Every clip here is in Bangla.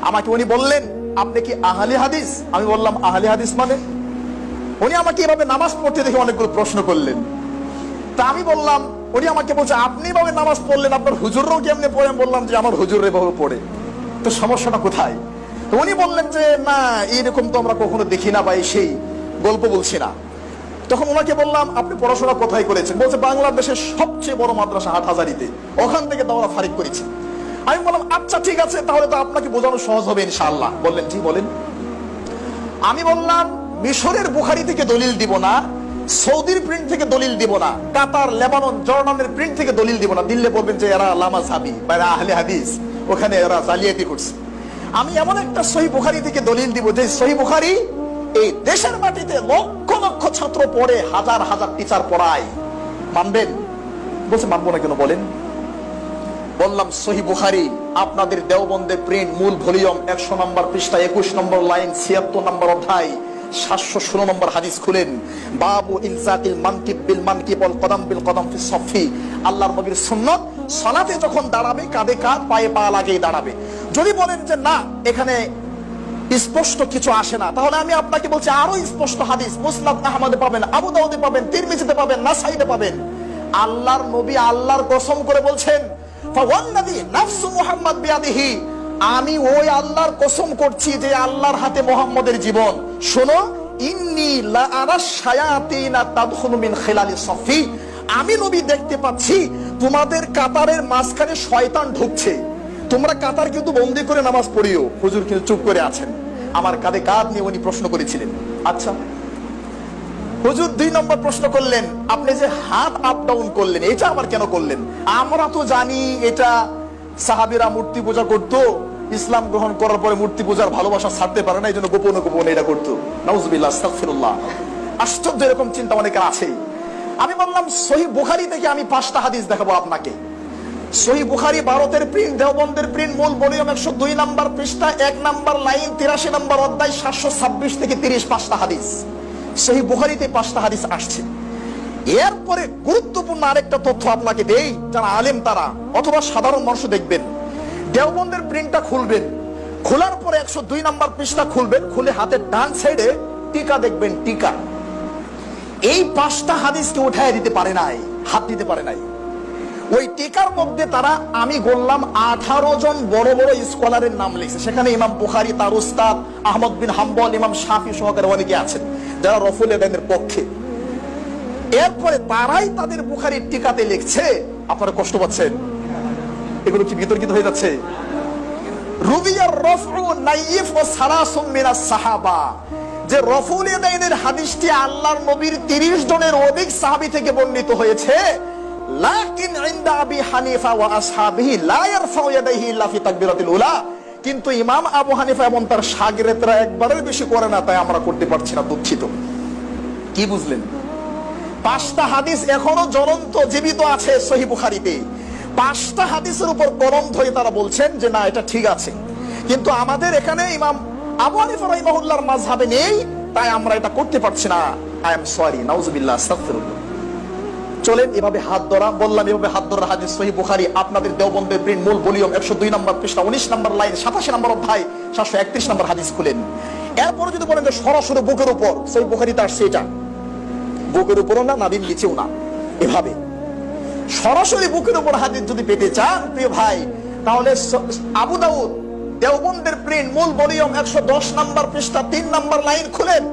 আমাকে উনি বললেন, আপনি কি আহলে হাদিস? আমি বললাম, আহলে হাদিস মানে? উনি আমাকে এভাবে নামাজ পড়তে দেখে অনেকগুলো প্রশ্ন করলেন। তা আমি বললাম, উনি আমাকে বলছে, আপনি এভাবে নামাজ পড়লেন, আপনার হুজুররাও কেমনে পড়ে? আমি বললাম যে আমার হুজুর এভাবে পড়ে। তো সমস্যাটা কোথায়? তো উনি বললেন যে না, এইরকম তো আমরা কখনো দেখি না, বা সেই গল্প বলছি না। তখন ওনাকে বললাম, আপনি পড়াশোনা কোথায় করেছেন? বলছে, বাংলাদেশের সবচেয়ে বড় মাদ্রাসা হাটহাজারীতে, ওখান থেকে দাওরা ফারিক করেছি। আমি বললাম, আচ্ছা ঠিক আছে, তাহলে তো আপনাকে বোঝানো সহজ হবে ইনশাআল্লাহ। বললেন, জি বলেন। আমি বললাম, মিশরের বুখারি থেকে দলিল দিব না, সৌদির প্রিন্ট থেকে দলিল দিব না, কাতার, লেবানন, জর্ডানের প্রিন্ট থেকে দলিল দিব না। দিল্লে বলবেন যে এরা লামাযহাবী বা এরা আহলে হাদিস, ওখানে এরা জালিয়াতি করছে। আমি এমন একটা সহিহ বুখারী থেকে দলিল দিব যে সহিহ বুখারী এই দেশের মাটিতে লক্ষ লক্ষ ছাত্র পড়ে, হাজার হাজার টিচার পড়ায়। মানবেন? বলছে, মানবো না কেন বলেন। বললাম, সহিহ বুখারী আপনাদের দেওবন্দের প্রিন্ট, মূল ভলিউম, 100 নম্বর পৃষ্ঠা, 21 নম্বর লাইন, 76 নম্বর অধ্যায়, 716 নম্বর হাদিস খুলেন। বাবু ইলজাকিল মানকিব বিল মানকিব ওয়াল কদম বিল কদম ফি সফি। আল্লাহর নবীর সুন্নাত, সালাতে যখন দাঁড়াবে কাঁধে কাঁধ, পায়ে পা লাগিয়ে দাঁড়াবে। যদি বলেন যে না, এখানে স্পষ্ট কিছু আসে না, তাহলে আমি আপনাকে বলছি আরো স্পষ্ট হাদিস মুসনাদ আহমদে পাবেন, আবু দাউদে পাবেন, তিরমিজিতে পাবেন, নাসাইতে পাবেন। আল্লাহর নবী আল্লাহর কসম করে বলছেন, ফাওয়াল্লাযী নাফসু মুহাম্মদ বিয়াদিহি, আমি ওই আল্লাহর কসম করছি যে আল্লাহর হাতে মুহাম্মদের জীবন। শোনো, ইন্নী লা আরা শায়াতিনা তাদখুলু মিন খিলালি সফি, আমি নবী দেখতে পাচ্ছি তোমাদের কাতারের মাঝখানে শয়তান ঢুকছে। তোমরা কাতার কিন্তু বন্দি করে নামাজ পড়িও। হুজুর কিন্তু চুপ করে আছেন। আমার কাঁধে কাঁধ নিয়ে উনি প্রশ্ন করেছিলেন। আচ্ছা হুজুর 2 নম্বর প্রশ্ন করলেন, আপনি যে হাত আপ ডাউন করলেন, এটা আবার কেন করলেন? আমরা তো জানি এটা সাহাবীরা মূর্তি পূজা করতো, ইসলাম গ্রহণ করার পরে মূর্তি পূজার ভালোবাসা ছাড়তে পারে না, এই জন্য গোপনে গোপনে এটা করতো। নাউজুবিল্লাহ, আস্তাগফিরুল্লাহ। আশ্চর্য, এরকম চিন্তা অনেকের আছে। আমি বললাম, সহিহ বুখারী থেকে আমি 5টা হাদিস দেখাবো আপনাকে। সহিহ বুখারী ভারতের প্রিন্ট, দেওবন্দের প্রিন্ট, মূল ভলিউম, 102 নম্বর পৃষ্ঠা, 1 নম্বর লাইন, 83 নম্বর অধ্যায়, 726 থেকে 30, 5টা হাদিস। সহিহ বুখারীতে 5টা হাদিস আসছে। এরপরে গুরুত্বপূর্ণ আরেকটা তথ্য আপনাকে দেই, যারা আলেম তারা অথবা সাধারণ মানুষ দেখবেন। দেওবন্দের প্রিন্টটা খুলবেন, খোলার পরে 102 নম্বর পৃষ্ঠা খুলবেন, খুলে হাতের ডান সাইডে টিকা দেখবেন, টিকা। এই 5টা হাদিসকে উঠায় দিতে পারে নাই, হাত দিতে পারে নাই। ওই টিকার মধ্যে তারা, আমি বললাম, 18 জন বড় বড় স্কলারের নাম লিখছে। সেখানে ইমাম বুখারী, তার উস্তাদ আহমদ বিন হাম্বল, ইমাম শাফি সহকারে অনেকে আছেন যারা রফুল ইয়াদাইনের পক্ষে। এরপরে তারাই তাদের বুখারীর টিকাতে লিখছে, আপনারা কষ্ট পাচ্ছেন? এগুলো কি বিতর্কিত হয়ে যাচ্ছে? রুবিয়ার রফউ নাইফ ওয়া সালাসুম মিনাস সাহাবা, যে রফুল ইয়াদাইনের হাদিসটি আল্লাহর নবীর 30 জনের অধিক সাহাবী থেকে বর্ণিত হয়েছে। লাকিন ইনদা আবি হানিফা ওয়া আসহাবিহি লা ইয়ারফাউ ইয়াদাইহি ইল্লা ফি তাকবীরাতিল উলা, কিন্তু ইমাম আবু হানিফা এবং তার শাগিরদরা একবারের বেশি করে না, তাই আমরা করতে পারছি না, দুঃখিত। কি বুঝলেন? 5টা হাদিস এখনো জ্বলন্ত, জীবিত আছে সহিহ বুখারীতে। 5টা হাদিসের উপর কলম ধরে তারা বলছেন যে না, এটা ঠিক আছে, কিন্তু আমাদের এখানে ইমাম আবু হানিফা রাহিমাহুল্লাহর মাযহাবে নেই, তাই আমরা এটা করতে পারছি না। আই এম সরি, নাউজুবিল্লাহ, আস্তাগফিরুল্লাহ। চলেন এভাবে হাত ধরা, বললাম এভাবে হাত ধরা হাদিস সহিহ বুখারী, আপনাদের দেওবন্দের প্রিন্ট, মূল ভলিউম, 102 নম্বর পৃষ্ঠা, 19 নম্বর লাইন, 87 নম্বর অধ্যায়, 731 নম্বর হাদিস খুলেন। এরপরে যদি বলেন যে সরাসরি বুকের উপর, সহিহ বুখারীতে আসছে এটা, বুকের উপরও না, নাভির নিচেও না, এভাবে সরাসরি বুকের উপর হাদিস যদি পেতে চান প্রিয় ভাই, তাহলে আবু দাউদ দেওবন্দের প্রিন্ট, মূল ভলিউম, 110 নম্বর পৃষ্ঠা, 3 নম্বর লাইন খুলেন,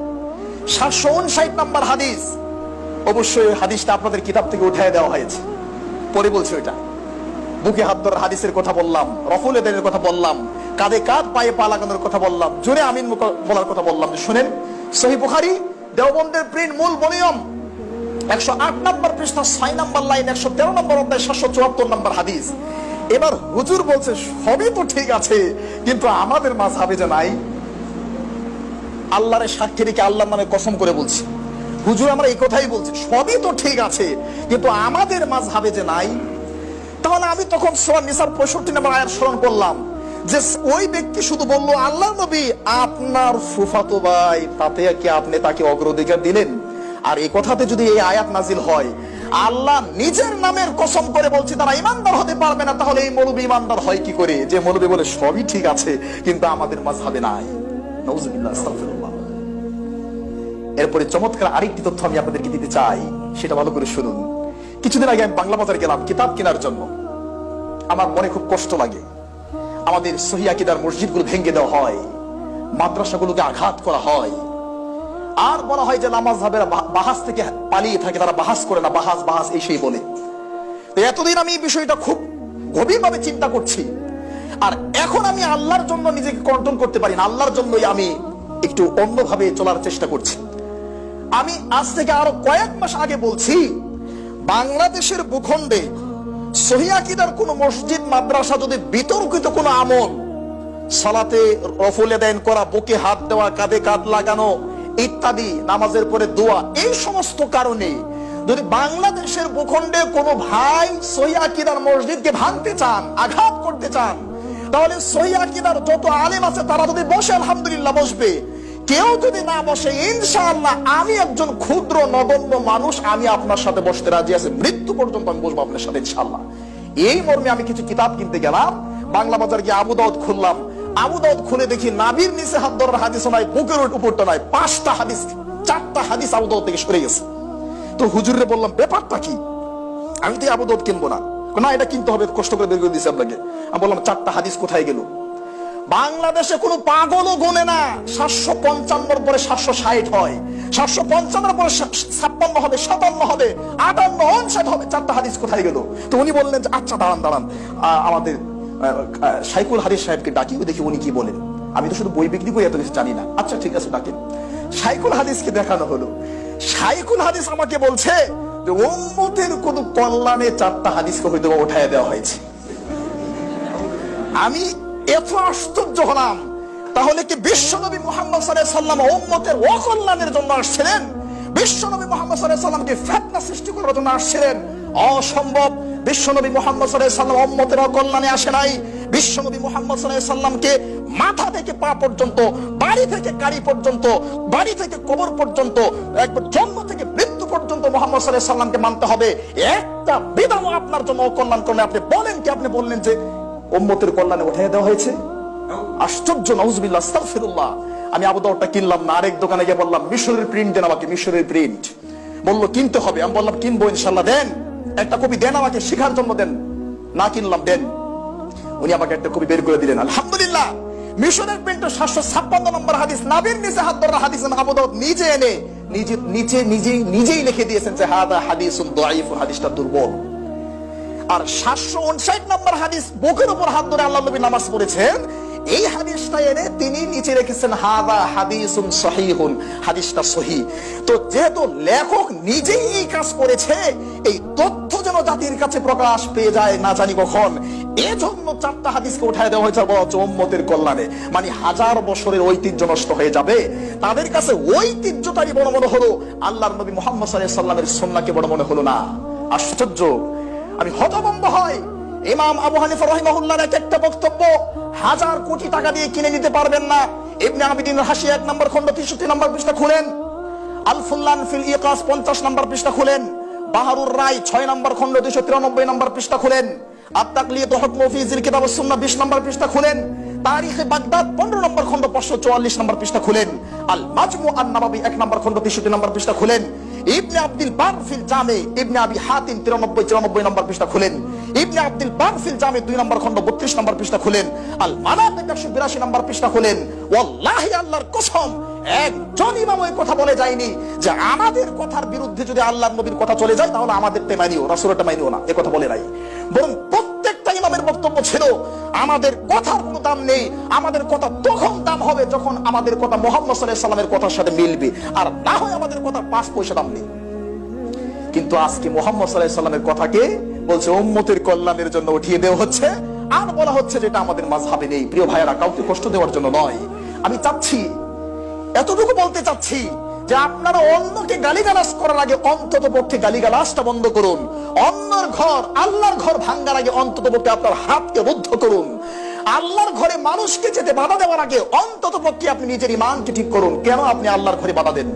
759 নম্বর হাদিস। অবশ্যই ওই হাদিসটা আপনাদের কিতাব থেকে উঠিয়ে দেওয়া হয়েছে, পরে বলছি ওইটা। বুকে হাত ধরার হাদিসের কথা বললাম, রফুল ইয়াদাইনের কথা বললাম, কাঁধে কাঁধ, পায়ে পা লাগানোর কথা বললাম, জোরে আমিন বলার কথা বললাম। শুনেন, সহিহ বুখারী দেওবন্দের প্রিন্ট, মূল ভলিউম, 108 নম্বর পৃষ্ঠা, 6 নম্বর লাইন, 113 নম্বর অধ্যায়, 774 নম্বর হাদিস। এবার হুজুর বলছে, সবই তো ঠিক আছে, কিন্তু আমাদের মাযহাবে যে নাই। আল্লাহর সাক্ষী রেখে আল্লাহর নামে কসম করে বলছি, হুজুর আমরা এই কথাই বলছি, সবই তো ঠিক আছে, কিন্তু আমাদের মাযহাবে যে নাই। তাহলে আমি তখন সূরা নিসার 65 নম্বর আয়াত স্মরণ করলাম, যে ওই ব্যক্তি শুধু বলল, আল্লাহর নবী আপনার ফুফাতো ভাই, তাতে কি আপনি তাকে অগ্রাধিকার দিলেন? আর এই কথাতে যদি এই আয়াত নাজিল হয়, আল্লাহ নিজের নামের কসম করে বলছি তারা ইমানদার হতে পারবে না, তাহলে এই মৌলবী ইমানদার হয় কি করে? যে মৌলবী বলে সবই ঠিক আছে কিন্তু আমাদের মাযহাবে নাই। নাউযুবিল্লাহ, আস্তাগফিরুল্লাহ। এরপরে চমৎকার আরেকটি তথ্য আমি আপনাদেরকে দিতে চাই, সেটা ভালো করে শুনুন। কিছুদিন আগে আমি বাংলা বাজারে গেলাম কিতাব কেনার জন্য। আমার মনে খুব কষ্ট লাগে, আমাদের সহিহ আকীদার মসজিদগুলো ভেঙে দেওয়া হয়, মাদ্রাসাগুলোকে আঘাত করা হয়, আর বলা হয় যে লামাযহাবের বাহাস থেকে পালিয়ে থাকে, তারা বাহাস করে না, বাহাস বাহাস এই সেই বলে। তো এতদিন আমি এই বিষয়টা খুব গভীরভাবে চিন্তা করছি, আর এখন আমি আল্লাহর জন্য নিজেকে কন্ট্রোল করতে পারি না, আল্লাহর জন্যই আমি একটু অন্যভাবে চলার চেষ্টা করছি। আমি আজ থেকে আরো কয়েক মাস আগে বলছি, বাংলাদেশের ভূখণ্ডে সহিহ আকীদার কোন মসজিদ মাদ্রাসা যদি বিতর্কিত কোন আমল, সালাতে রফুল ইয়াদাইন করা, বুকে হাত দেওয়া, কাঁধে কাঁধ লাগানো ইত্যাদি, নামাজের পরে দোয়া, এই সমস্ত কারণে যদি বাংলাদেশের ভূখণ্ডে কোনো ভাই সহিহ আকীদার মসজিদকে ভাঙতে চান, আঘাত করতে চান, তাহলে সহিহ আকীদার যত আলেম আছে তারা যদি বসে আলহামদুলিল্লাহ বসবে, কেউ যদি না বসে ইনশাআল্লাহ আমি একজন ক্ষুদ্র নগণ্য মানুষ, আমি আপনার সাথে বসতে রাজি আছি, মৃত্যু পর্যন্ত আমি বসবো আপনার সাথে ইনশাআল্লাহ। এই মর্মে আমি কিছু কিতাব কিনতে গেলাম, বাংলা বাজার গিয়ে আবু দাউদ খুললাম। আবু দাউদ খুলে দেখি নাভির নিচে হাত ধরার হাদিস নয়, বুকের উপরটা নয়, 5টা হাদিস, 4টা হাদিস আবু দাউদ থেকে সরে গেছে। তো হুজুরে বললাম ব্যাপারটা কি? আমি তো আবু দাউদ কিনবো না, না এটা কিনতে হবে, কষ্ট করে বের করে দিয়েছি আপনাকে। আমি বললাম 4টা হাদিস কোথায় গেল? বাংলাদেশে কোনো পাগলও গোনে না 755 পরে 760 হয়, 755 পরে 56 হবে, 57 হবে, 58, 59 হবে, 4টা হাদিস কোথায় গেল? তো উনি বললেন যে আচ্ছা দাঁড়ান আমাদের শাইখুল হাদিস সাহেবকে ডাকি, দেখি উনি কি বলেন। আমি তো শুধু বই বিক্রি করি, এত কিছু জানি না। আচ্ছা ঠিক আছে ডাকেন। শাইখুল হাদিসকে দেখানো হলো। শাইখুল হাদিস আমাকে বলছে যে উম্মতের কোন কল্যাণে 4টা হাদিসকে হয়তো উঠায় দেওয়া হয়েছে। আমি এত আশ্চর্য হলাম, তাহলে কি বিশ্বনবী মুহাম্মদ সাল্লাল্লাহু আলাইহি ওয়াসাল্লাম উম্মতের অকল্যাণের জন্য আসছিলেন? বিশ্বনবী মুহাম্মদ সাল্লাল্লাহু আলাইহি ওয়াসাল্লামকে ফিতনা সৃষ্টি করার জন্য আসছিলেন? অসম্ভব। বিশ্বনবী মুহাম্মদ সাল্লাল্লাহু আলাইহি ওয়াসাল্লাম উম্মতের অকল্যাণে আসে নাই। বিশ্বনবী মুহাম্মদ সাল্লাল্লাহু আলাইহি ওয়াসাল্লামকে মাথা থেকে পা পর্যন্ত, বাড়ি থেকে গাড়ি পর্যন্ত, বাড়ি থেকে কবর পর্যন্ত, একবার জন্ম থেকে মৃত্যু পর্যন্ত মুহাম্মদ সাল্লাল্লাহু আলাইহি ওয়াসাল্লামকে মানতে হবে। একটা বিধানও আপনার জন্য অকল্যাণ করলে আপনি বলেন কি? আপনি বললেন যে উম্মতের কল্যাণে উঠিয়ে দেওয়া হয়েছে। আশ্চর্য, নাউযুবিল্লাহ, আস্তাগফিরুল্লাহ। আমি আবু দাউদটা কিনলাম না, আরেক দোকানে গিয়ে বললাম মিশরের প্রিন্ট দেন আমাকে, মিশরের প্রিন্ট। বললো কিনতে হবে। আমি বললাম কিনবো ইনশাআল্লাহ, দেন একটা কপি দেন আমাকে, শেখার জন্য দেন। না কিনলাম, দেন। উনি আমাকে একটা কপি বের করে দিলেন। আলহামদুলিল্লাহ, মিশরের প্রিন্টে 756 নম্বর হাদিস, নাবির নিচে হাত ধরার হাদিস আবু দাউদ নিজে এনে নিজেই লিখে দিয়েছেন যে হাদা হাদিসুন দাঈফ, হাদিসটা দুর্বল। আর 759 নম্বর হাদিস, বুকের উপর হাত ধরে আল্লাহর নবী নামাজ পড়েছেন, এই হাদিসটা এনে তিনি নিচে রেখেছেন হাদা হাদিসুন সহিহুন, হাদিসটা সহিহ। তো যেহেতু লেখক নিজেই এই কাজ করেছে, এই তথ্য যেন জাতির কাছে প্রকাশ পেয়ে যায় না জানি কখন, এজন্য 4টা হাদিসকে উঠায় দেওয়া হয়েছে উম্মতের কল্যাণে। মানে 1000 বছরের ঐতিহ্য নষ্ট হয়ে যাবে। তাদের কাছে ঐতিহ্যটাই বড় মনে হলো, আল্লাহর নবী মুহাম্মদ সাল্লাল্লাহু আলাইহি ওয়াসাল্লামের সুন্নাহকে বড় মনে হলো না। আশ্চর্য, আমি হতভম্ব হই। ইমাম আবু হানিফা রাহিমাহুল্লাহর একটা বক্তব্য 1000 কোটি টাকা দিয়ে কিনে নিতে পারবেন না। ইবনে আবিদিন হাশিয়া 1 নম্বর খণ্ড 63 নম্বর পৃষ্ঠা খুলেন, আল ফুল্লান ফিল ইকাস 50 নম্বর পৃষ্ঠা খুলেন, বাহারুর রায় 6 নম্বর খণ্ড 293 নম্বর পৃষ্ঠা খুলেন, আত-তাকলিদ হুকমু ফি যিল কিতাব ওয়াস সুন্নাহ 20 নম্বর পৃষ্ঠা খুলেন, তারিখে বাগদাদ 15 নম্বর খণ্ড 544 নম্বর পৃষ্ঠা খুলেন, আল মাজমু আন-নববী 1 নম্বর খণ্ড 63 নম্বর পৃষ্ঠা খুলেন, ইবনে আব্দুল বার ফিল জামে ইবনে আবি হাতিম 93 নম্বর পৃষ্ঠা খুলেন, ইবনে আব্দুল বার ফিল জামে 2 নম্বর খণ্ড 32 নম্বর পৃষ্ঠা খুলেন, আল মানাতিক 182 নম্বর পৃষ্ঠা খুলেন। ওয়াল্লাহি, আল্লাহর কসম, একজন ইমাম ওই কথা বলে যায়নি যে আমাদের কথার বিরুদ্ধে যদি আল্লাহর নবীর কথা চলে যায় তাহলে আমাদেরটা মানিও, রাসূলেরটা মানিও না, এই কথা বলে নাই। বরং প্রত্যেকটা ইমামের বক্তব্য ছিল আমাদের কথার কোনো দাম নেই, আমাদের কথা তখন দাম হবে যখন আমাদের কথা মুহাম্মদ সাল্লাল্লাহু আলাইহি ওয়াসাল্লামের কথার সাথে মিলবে, আর না হয় আমাদের কথার 5 পয়সা দাম নেই। কিন্তু আজকে মুহাম্মদ সাল্লাল্লাহু আলাইহি ওয়াসাল্লামের কথাকে বলছে উম্মতের কল্যাণের জন্য উঠিয়ে দেওয়া হচ্ছে, আর বলা হচ্ছে যেটা আমাদের মাযহাবে নেই। প্রিয় ভাইয়েরা, কাউকে কষ্ট দেওয়ার জন্য নয়, আমি চাচ্ছি, এতটুকু বলতে চাচ্ছি যে আপনারা অন্যকে গালিগালাজ করার আগে অন্তত পক্ষে গালিগালাজটা বন্ধ করুন। অন্যের ঘর, আল্লাহর ঘর ভাঙার আগে অন্তত পক্ষে আপনার হাতকে রুদ্ধ করুন। আল্লাহর ঘরে মানুষকে যেতে বাধা দেওয়ার আগে অন্তত পক্ষে আপনি নিজের ঈমানকে ঠিক করুন। কেন আপনি আল্লাহর ঘরে বাধা দেন?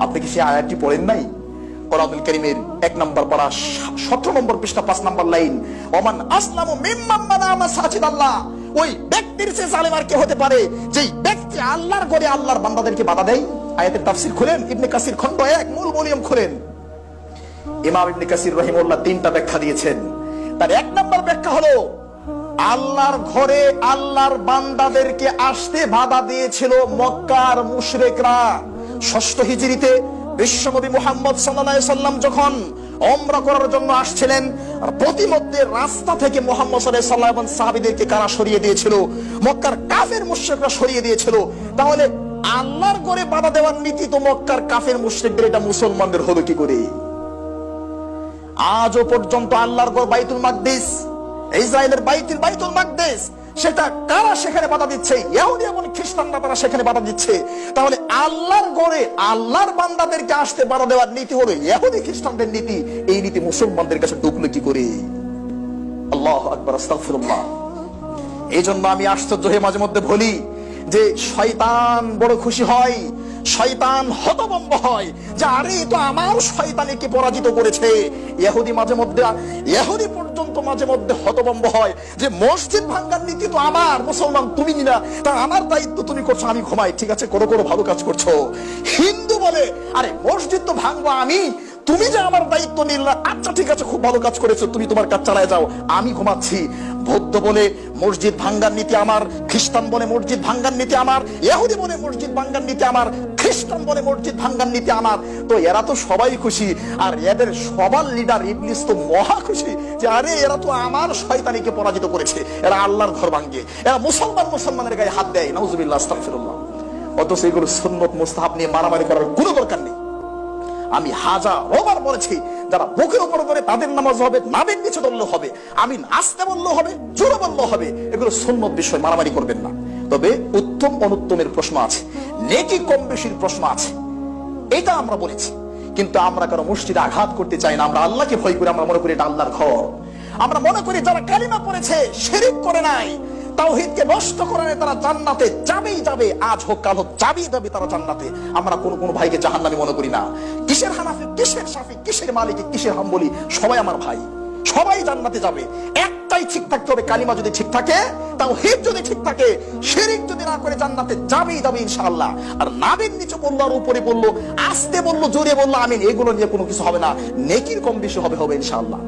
আপনি কি সেই আয়াতটি পড়েন নাই? কোরআনুল কারীমের 1 নম্বর পারা 17 নম্বর পৃষ্ঠা 5 নম্বর লাইন, ওমান আসলামু মিম্মান মানা মাসাজিদ আল্লাহ। ওই ব্যক্তির চেয়ে জালেম আর কে হতে পারে যেই ব্যক্তি আল্লাহর ঘরে আল্লাহর বান্দাদেরকে বাধা দেয়। আয়াতের তাফসীর খুলেন, ইবনে কাসির খণ্ড 1 মূল ভলিউম খুলেন। ইমাম ইবনে কাসির রাহিমাহুল্লাহ 3টা ব্যাখ্যা দিয়েছেন। তার 1 নম্বর ব্যাখ্যা হলো আল্লাহর ঘরে আল্লাহর বান্দাদেরকে আসতে বাধা দিয়েছিল মক্কার মুশরিকরা। 6 হিজরিতে বিশ্বনবী মুহাম্মদ সাল্লাল্লাহু আলাইহি সাল্লাম যখন উমরা করার জন্য আসছিলেন, প্রতিমধ্যে রাস্তা থেকে মুহাম্মদ সাল্লাল্লাহু আলাইহি সাল্লাম এবং সাহাবীদেরকে কারা সরিয়ে দিয়েছিল? মক্কার কাফের মুশরিকরা সরিয়ে দিয়েছিল। তাহলে আল্লাহর ঘরে বাধা দেওয়ার নীতি তো মক্কার কাফের মুশরিকদের, এটা মুসলমানদের হলো কি করে? আজও পর্যন্ত আল্লাহর ঘর বাইতুল মাকদিস, ইসরায়েলের বাইতুল মাকদিস, সেটা কারা সেখানে বাধা দিচ্ছে? ইহুদি এবং খ্রিস্টানরা তারা সেখানে বাধা দিচ্ছে। তাহলে আল্লাহর ঘরে আল্লাহর বান্দাদেরকে আসতে বাধা দেওয়ার নীতি হলো ইহুদি খ্রিস্টানদের নীতি। এই নীতি মুসলমানদের কাছে ঢুকলো কি করে? আল্লাহু আকবার, আস্তাগফিরুল্লাহ। এই জন্য আমি আশ্চর্য হয়ে মাঝে মধ্যে বলি যে শয়তান বড় খুশি হয়, শয়তান হতভম্ব হয় যে আরে তো আমার শয়তানিকে পরাজিত করেছে। ইহুদি পর্যন্ত মাঝে মধ্যে হতভম্ব হয় যে মসজিদ ভাঙার নীতি তো আমার, মুসলমান তুমি না, তা আমার দায়িত্ব তুমি করছো, আমি ঘুমাই, ঠিক আছে করো ভালো কাজ করছো। হিন্দু বলে আরে মসজিদ তো ভাঙবো আমি, তুমি যে আমার দায়িত্ব নিলে, আচ্ছা ঠিক আছে খুব ভালো কাজ করেছো, তুমি তোমার কাজ চালায় যাও, আমি ঘুমাচ্ছি। বৌদ্ধ বলে মসজিদ ভাঙ্গার নীতি আমার, খ্রিস্টান বলে মসজিদ ভাঙ্গার নীতি আমার, ইহুদি বলে মসজিদ ভাঙ্গার নীতি আমার, খ্রিস্টান বলে মসজিদ ভাঙ্গার নীতি আমার। তো এরা তো সবাই খুশি, আর এদের সবার লিডার ইবলিস তো মহা খুশি যে আরে এরা তো আমার শয়তানিকে পরাজিত করেছে, এরা আল্লাহর ঘর ভাঙ্গে, এরা মুসলমানের গায়ে হাত দেয়। নাউজুবিল্লাহ, আস্তাগফিরুল্লাহ। অথচ এগুলো সুন্নত মুস্তাহাব নিয়ে মারামারি করার কোনো দরকার নেই। আমি হাজারবার বলেছি, যারা বুকের উপর করে তাদের নামাজ হবে, নামের নিচে বললেও হবে, আমিন আসতে বললেও হবে, জোরে বললেও হবে, এগুলো সুন্নত বিষয়, মারামারি করবেন না। তবে উত্তম অনুত্তমের প্রশ্ন আছে, নেকি কম বেশির প্রশ্ন আছে, এটা আমরা বলেছি। কিন্তু আমরা কারো মসজিদে আঘাত করতে চাই না, আমরা আল্লাহকে ভয় করি, আমরা মনে করি এটা আল্লাহর ঘর। আমরা মনে করি যারা কালিমা পড়েছে, শিরক করে নাই, তাওহীদকে নষ্ট করে নাই, তারা জান্নাতে যাবে, আজ হোক কাল হোক যাবে তারা জান্নাতে। আমরা কোন ভাইকে জাহান্নামী মনে করি না। কিসের হানাফি, কিসের শাফি, কিসের মালিকি, কিসের হাম্বলি, সবাই আমার ভাই, সবাই জান্নাতে যাবে। একটাই ঠিক থাকতে হবে, কালিমা যদি ঠিক থাকে, তাওহীদ যদি ঠিক থাকে, শিরক যদি না করে, জান্নাতে যাবে ইনশাআল্লাহ। আর নাবির নিচে বললো আর উপরে বললো, আস্তে বললো জোরে বললো, আমিন, এগুলো নিয়ে কোনো কিছু হবে না, নেকির কম বেশি হবে ইনশাআল্লাহ।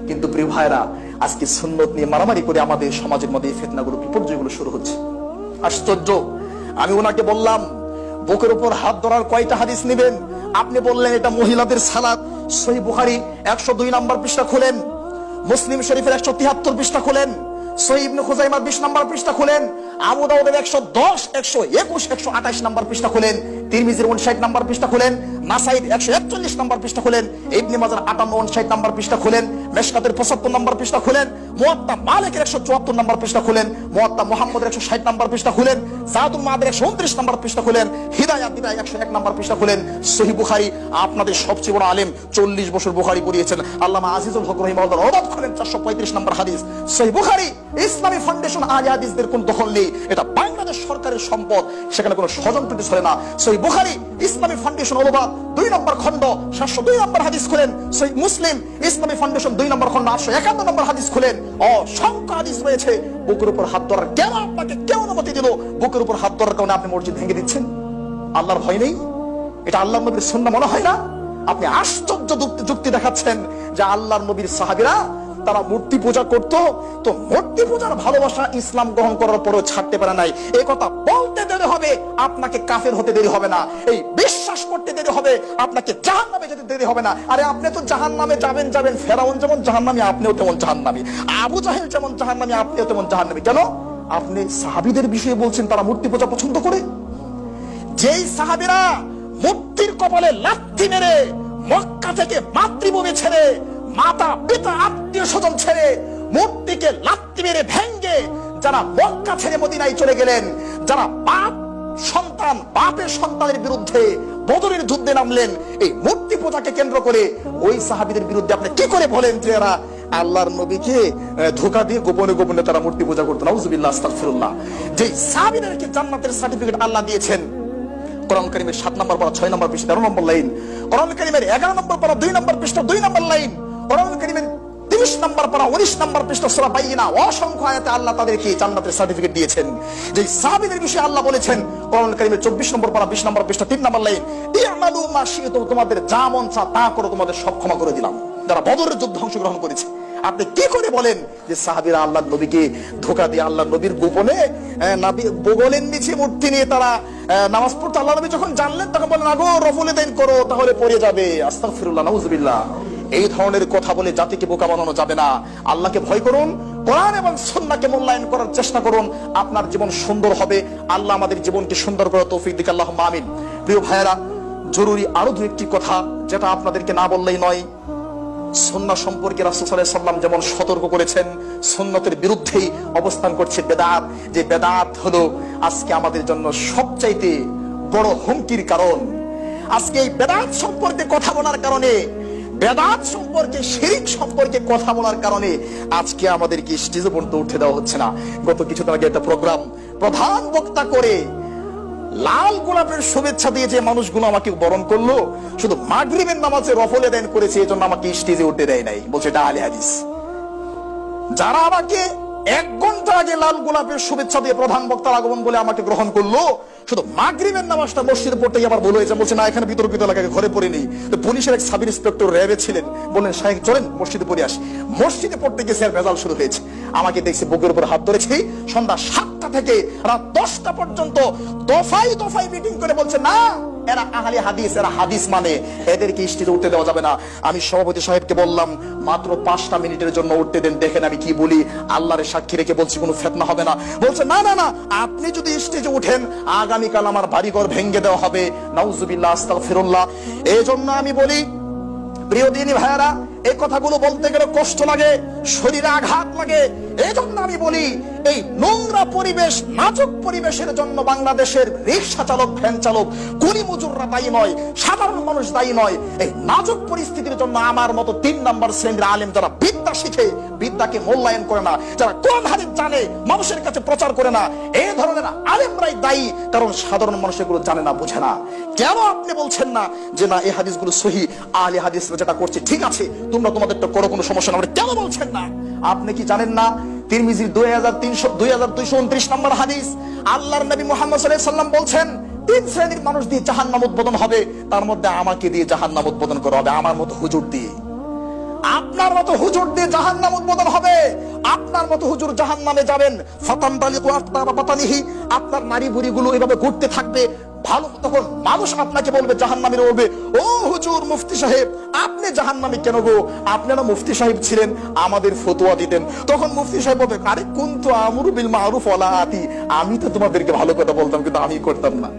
কিন্তু প্রিয় ভাইরা, আজকে সুন্নত নিয়ে মারামারি করে আমাদের সমাজের মধ্যে এই ফিতনাগুলো, বিপর্যয়গুলো শুরু হচ্ছে। আশ্চর্য। আমি ওনাকে বললাম বুকের উপর হাত ধরার কয়টা হাদিস নেবেন? আপনি বললেন এটা মহিলাদের সালাত। সহিহ বুখারী 102 নম্বর পৃষ্ঠা খুলেন, মুসলিম শরীফের 173 পৃষ্ঠা খুলেন, সহিহ ইবনে খুজাইমার 20 নম্বর পৃষ্ঠা খুলেন, আবু দাউদের 110, 121, 128 নম্বর পৃষ্ঠা খুলেন, তিরমিজির 59 নম্বর পৃষ্ঠা খুলেন, নাসাইর 141 নম্বর পৃষ্ঠা খুলেন, ইবনে মাজার 58, 59 নম্বর পৃষ্ঠা খুলেন, মেশকাতের 75 নম্বর পৃষ্ঠা খুলেন, মুয়াত্তা মালিকের 174 নম্বর পৃষ্ঠা খুলেন, মুয়াত্তা মুহাম্মদের 160 নম্বর পৃষ্ঠা খুলেন, জাদুল মাদের 129 নম্বর পৃষ্ঠা খুলেন, হিদায়াত বিদায় 101 নম্বর পৃষ্ঠা খুলেন। সহিহ বুখারী, আপনাদের সবচেয়ে বড় আলেম, 40 বছর বুখারী পড়িয়েছেন আল্লামা আজিজুল হক রাহিমাহুল্লাহ, ওয়াদ খুলেন 435 নম্বর হাদিস। সহিহ বুখারী ইসলামী ফাউন্ডেশন আহলে হাদিসদের কোন দখল নেই, এটা বাংলাদেশ সরকারের সম্পদ, সেখানে কোনো স্বজনপ্রীতি চলে না। সহিহ বুখারী ইসলামী ফাউন্ডেশন অনুবাদ 2 নম্বর খণ্ড 702 নম্বর হাদিস খুলেন, সহিহ মুসলিম ইসলামী ফাউন্ডেশন 2 নম্বর খণ্ড 851 নম্বর হাদিস খুলেন। অসংখ্য হাদিস রয়েছে বুকের উপর হাত ধরার। কেন আপনাকে কেউ অনুমতি দিল বুকের উপর হাত ধরার কারণে আপনি মসজিদ ভেঙে দিচ্ছেন? আল্লাহর ভয় নেই? এটা আল্লাহর নবীর সুন্নাহ মনে হয় না? আপনি আশ্চর্য যুক্তি দেখাচ্ছেন যে আল্লাহর নবীর সাহাবীরা তারা মূর্তি পূজা করত, তো মূর্তি পূজার ভালোবাসা ইসলাম গ্রহণ করার পরেও ছাড়তে পারে নাই। এই কথা বলতে দেরি হবে, আপনাকে কাফের হতে দেরি হবে না। এই বিশ্বাস করতে দেরি হবে, আপনাকে জাহান্নামে যেতে দেরি হবে না। আরে আপনি তো জাহান্নামে যাবেন, ফেরাউন যেমন জাহান্নামী, আপনিও তেমন জাহান্নামী, আবু জাহেল যেমন জাহান্নামী, আপনিও তেমন জাহান্নামী। কেন? আপনি সাহাবীদের বিষয়ে বলছেন তারা মূর্তি পূজা পছন্দ করে। যেই সাহাবীরা মূর্তির কপালে লাথি মেরে মক্কা থেকে মাতৃভূমি ছেড়ে, মাতা পিতা আত্মীয় স্বজন ছেড়ে, মূর্তিকে লাথি মেরে ভেঙ্গে যারা মক্কা ছেড়ে মদিনায় চলে গেলেন, যারা বাপের সন্তানের বিরুদ্ধে বদরের যুদ্ধে নামলেন এই মূর্তি পূজাকে কেন্দ্র করে, ওই সাহাবীদের বিরুদ্ধে আপনি কি করে বলেন যে এরা আল্লাহর নবীকে ধোঁকা দিয়ে গোপনে গোপনে তারা মূর্তি পূজা করতো? নাউজুবিল্লাহ, আস্তাগফিরুল্লাহ। যে সাহাবীদেরকে জান্নাতের সার্টিফিকেট আল্লাহ দিয়েছেন, কোরআন কারীমের 7 নম্বর পারা 6 নম্বর পৃষ্ঠা 13 নম্বর লাইন, কোরআন কারীমের 11 নম্বর পারা 2 নম্বর পৃষ্ঠা 2 নম্বর লাইন, কোরআন কারীমের 30 নম্বর পারা 19 নম্বর পৃষ্ঠা সূরা বাইয়িনা, অসংখ্য আয়াতে আল্লাহ তাদেরকে জান্নাতের সার্টিফিকেট দিয়েছেন। যে সাহাবীদের বিষয়ে আল্লাহ বলেছেন কোরআন কারীমের 24 নম্বর পারা 20 নম্বর পৃষ্ঠা 3 নম্বর লাইন, ইয়ামালু মা শি'তুম, তোমাদের যা মন চায় তা করো, তোমাদের সব ক্ষমা করে দিলাম। যারা বদরের যুদ্ধে অংশগ্রহণ করেছে, আপনি কি করে বলেন যে সাহাবীরা আল্লাহর নবীকে ধোঁকা দিয়ে আল্লাহর নবীর গোপনে বগলের নিচে মূর্তি নিয়ে তারা নামাজ পড়তে, আল্লাহ নবী যখন জানলেন তখন বলেন আগো রফুলে দাইন করো তাহলে পড়ে যাবে, আস্তাগফিরুল্লাহ, নাউযুবিল্লাহ। এই ধরনের কথা বলে জাতিকে বোকা বানানো যাবে না। আল্লাহকে ভয় করুন, কোরআন এবং সুন্নাহকে মূল্যায়ন করার চেষ্টা করুন, আপনার জীবন সুন্দর হবে। আল্লাহ আমাদের জীবনকে সুন্দর করার তৌফিক দিক, আল্লাহুম্মা আমিন। প্রিয় ভাইয়েরা, জরুরি আরো দু একটি কথা যেটা আপনাদেরকে না বললেই নয়। সুন্নাহ সম্পর্কে রাসূল সাল্লাল্লাহু আলাইহি ওয়াসাল্লাম যেমন সতর্ক করেছেন, সুন্নতের বিরুদ্ধেই অবস্থান করছে বেদাত। যে বেদাত হলো আজকে আমাদের জন্য সবচাইতে বড় হুমকির কারণ। আজকে এই বেদাত সম্পর্কে কথা বলার কারণে, বেদাত সম্পর্কে, শিরক সম্পর্কে কথা বলার কারণে আজকে আমাদেরকে স্টেজে পর্যন্ত উঠে দেওয়া হচ্ছে না। গত কিছুদিন আগে একটা প্রোগ্রাম প্রধান বক্তা করে লাল গোলাপের শুভেচ্ছা দিয়ে যে মানুষগুলো আমাকে বরণ করলো, শুধু মাগরিবের নামাজে রফলে দান করেছে, এজন্য আমাকে স্টেজে উঠতে দেয় নাই, বলছে এটা আহলে হাদিস। যারা আমাকে 1 ঘন্টা আগে লাল গোলাপের শুভেচ্ছা দিয়ে প্রধান বক্তার আগমন বলে আমাকে গ্রহণ করলো, শুধু মাগরিবের নামাজটা মসজিদে পড়তে আবার বলে হয়েছে, বলছে না এখানে বিতর্কিত এলাকায় ঘরে পড়ে নেই। তো পুলিশের এক সাব ইন্সপেক্টর র্যাবে ছিলেন, বললেন সাহেব চলেন মসজিদে পড়ে আসি। মসজিদে পড়তে গেছে আর ভেজাল শুরু হয়েছে। আমাকে দেখছি বুকের উপর হাত ধরেছি, সন্ধ্যা 7টা থেকে রাত 10টা পর্যন্ত দফায় দফায় মিটিং করে বলছে না এরা আহলে হাদিস, এরা হাদিস মানে, এদেরকে স্টেজে উঠতে দেওয়া যাবে না। আমি সভাপতি সাহেবকে বললাম মাত্র 5টা মিনিটের জন্য উঠতে দেন, দেখেন আমি কি বলি, আল্লাহর সাক্ষী রেখে বলছি কোনো ফিতনা হবে না। বলছে না না না, আপনি যদি স্টেজে উঠেন আগামীকাল আমার বাড়িঘর ভেঙে দেওয়া হবে, নাউযুবিল্লাহ, আস্তাগফিরুল্লাহ। এই জন্য আমি বলি প্রিয় দিনী ভাইয়েরা, এই কথাগুলো বলতে গেলে কষ্ট লাগে, শরীরে আঘাত লাগে। এই জন্য আমি বলি এই নোংরা পরিবেশ, নাজুক পরিবেশের জন্য বাংলাদেশের রিক্সা চালক, ভ্যান চালক, কুলি মজুররা দায়ী নয়, সাধারণ মানুষ দায়ী নয়। এই নাজুক পরিস্থিতির জন্য আমার মতো 3 নম্বর শ্রেণীর আলেম যারা বিদ্যা শিখে, বিদ্যাকে মূল্যায়ন করে না, যারা কোরআন হাদিস জানে মানুষের কাছে প্রচার করে না, এই ধরনের আলেমরাই দায়ী। কারণ সাধারণ মানুষ এগুলো জানে না, বোঝে না। কেন আপনি বলছেন না যে না এই হাদিসগুলো সহিহ, আহলে হাদিসরা যেটা করছে ঠিক আছে, তোমরা তোমাদেরটা করো, কোনো সমস্যা না, কেন বলছেন না? আপনি কি জানেন না তিরমিজির 2229 নম্বর হাদিস, আল্লাহর নবী মুহাম্মদ সাল্লাল্লাহু আলাইহি ওয়াসাল্লাম বলছেন 3 শ্রেণীর মানুষ দিয়ে জাহান্নাম উদ্বোধন হবে, তার মধ্যে আমাকে দিয়ে জাহান্নাম উদ্বোধন করা হবে, আমার মতো হুজুর দিয়ে। আপনার মতো হুজুর দিয়ে জাহান্নাম উদ্বোধন হবে, আপনার মতো হুজুর জাহান্নামে যাবেন। ফাতানতালিকু আফতারা বাতানিহি, আপনার নারী বুড়িগুলো এভাবে ঘুরতে থাকবে, ভালো তখন মানুষ আপনাকে বলবে, জাহান্নামীরা বলবে ও হুজুর মুফতি সাহেব আপনি জাহান্নামী কেন গো, আপনারা মুফতি সাহেব ছিলেন, আমাদের ফতোয়া দিতেন। তখন মুফতি সাহেব বলবে আরে কুনতু আমরু বিল মারুফ ওয়ালা আতি, আমি তো তোমাদেরকে ভালো কথা বলতাম কিন্তু আমি করতাম না।